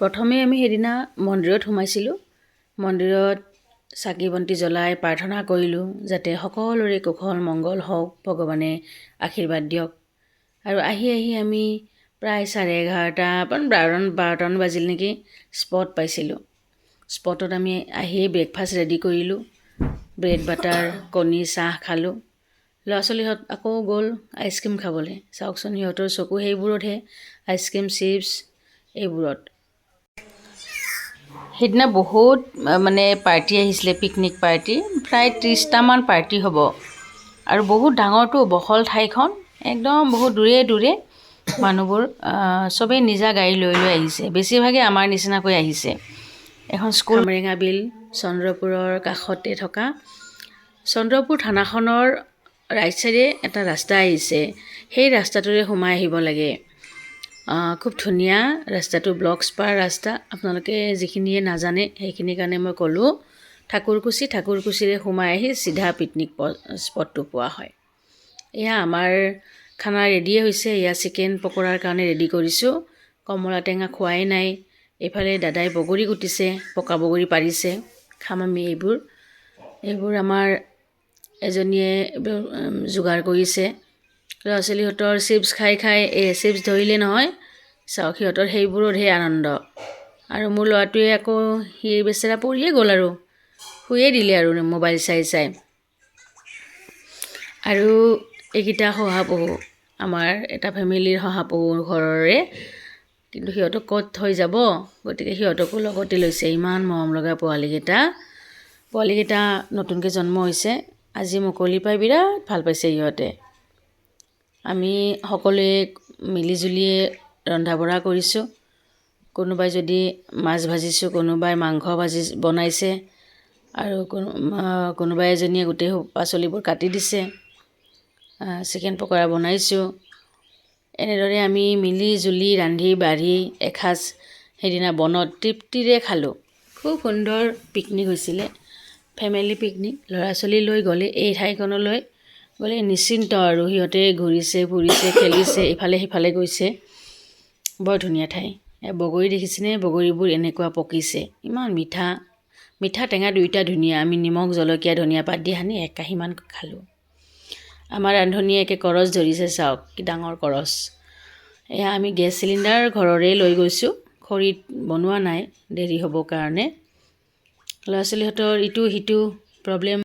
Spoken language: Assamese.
প্ৰথমে আমি সেইদিনা মন্দিৰত সোমাইছিলোঁ মন্দিৰত চাকি বন্তি জ্বলাই প্ৰাৰ্থনা কৰিলোঁ যাতে সকলোৰে কুশল মংগল হওক ভগৱানে আশীৰ্বাদ দিয়ক আৰু আহি আমি প্ৰায় 11:30 বাজিল নেকি স্পট পাইছিলোঁ স্পটত আমি আহি ব্ৰেকফাষ্ট ৰেডি কৰিলোঁ ব্ৰেড বাটাৰ কণী চাহ খালোঁ ল'ৰা ছোৱালীহঁত আকৌ গ'ল আইচক্ৰীম খাবলৈ চাওকচোন সিহঁতৰ চকু সেইবোৰতহে আইচক্ৰীম চিপছ এইবোৰত সেইদিনা বহুত মানে পাৰ্টি আহিছিলে পিকনিক পাৰ্টি প্ৰায় 30টামান পাৰ্টি হ'ব আৰু বহুত ডাঙৰটো বহল ঠাইখন একদম বহুত দূৰে মানুহবোৰ সবেই নিজা গাড়ী লৈ আহিছে বেছিভাগে আমাৰ নিচিনাকৈ আহিছে এখন স্কুল খামৰেঙা বিল চন্দ্ৰপুৰৰ কাষতে থকা চন্দ্ৰপুৰ থানাখনৰ ৰাইট সাইডে এটা ৰাস্তা আহিছে সেই ৰাস্তাটোৰে সোমাই আহিব লাগে খুব ধুনীয়া ৰাস্তাটো ব্লকছ পাৰ ৰাস্তা আপোনালোকে যিখিনিয়ে নাজানে সেইখিনি কাৰণে মই ক'লোঁ ঠাকুৰকুছিৰে সোমাই আহি সিধা পিকনিক স্পটটো পোৱা হয় এয়া আমাৰ খানা ৰেডিয়ে হৈছে এয়া চিকেন পকৰাৰ কাৰণে ৰেডি কৰিছোঁ কমলা টেঙা খোৱাই নাই এইফালে দাদাই বগৰী কুটিছে পকা বগৰী পাৰিছে খাম আমি এইবোৰ আমাৰ এজনীয়ে যোগাৰ কৰিছে ল'ৰা ছোৱালীহঁতৰ চিপছ খাই চিপছ ধৰিলে নহয় চাওক সিহঁতৰ সেইবোৰতহে আনন্দ আৰু মোৰ ল'ৰাটোৱে আকৌ সি বেচেৰা পৰিয়ে গ'ল আৰু শুয়ে দিলে আৰু মোবাইল চাই আৰু এইকেইটা শহাপহু আমাৰ এটা ফেমিলিৰ শহাপহু ঘৰৰে কিন্তু সিহঁতক ক'ত থৈ যাব গতিকে সিহঁতকো লগতে লৈছে ইমান মৰম লগা পোৱালিকেইটা নতুনকৈ জন্ম হৈছে আজি মুকলি পাই বিৰাট ভাল পাইছে সিহঁতে আমি সকলোৱে মিলিজুলিয়ে ৰন্ধা বঢ়া কৰিছোঁ কোনোবাই যদি মাছ ভাজিছোঁ কোনোবাই মাংস বনাইছে আৰু কোনোবাই এজনীয়ে গোটেই পাচলিবোৰ কাটি দিছে চিকেন পকৰা বনাইছোঁ এনেদৰে আমি মিলি জুলি ৰান্ধি বাঢ়ি এসাঁজ সেইদিনা বনত তৃপ্তিৰে খালোঁ খুব সুন্দৰ পিকনিক হৈছিলে ফেমিলি পিকনিক ল'ৰা ছোৱালী লৈ গ'লে এই ঠাইখনলৈ গ'লে নিশ্চিন্ত আৰু সিহঁতে ঘূৰিছে ফুৰিছে খেলিছে ইফালে সিফালে গৈছে বৰ ধুনীয়া ঠাই বগৰী দেখিছেনে বগৰীবোৰ এনেকুৱা পকিছে ইমান মিঠা টেঙা দুইটা ধুনীয়া আমি নিমখ জলকীয়া ধনিয়া পাত দি সানি এক কাঁহীমান খালোঁ আমাৰ ৰান্ধনীয়ে একে কৰচ ধৰিছে চাওক কি ডাঙৰ কৰচ এয়া আমি গেছ চিলিণ্ডাৰ ঘৰৰে লৈ গৈছোঁ খৰিত বনোৱা নাই দেৰি হ'ব কাৰণে ল'ৰা ছোৱালীহঁতৰ ইটো সিটো প্ৰব্লেম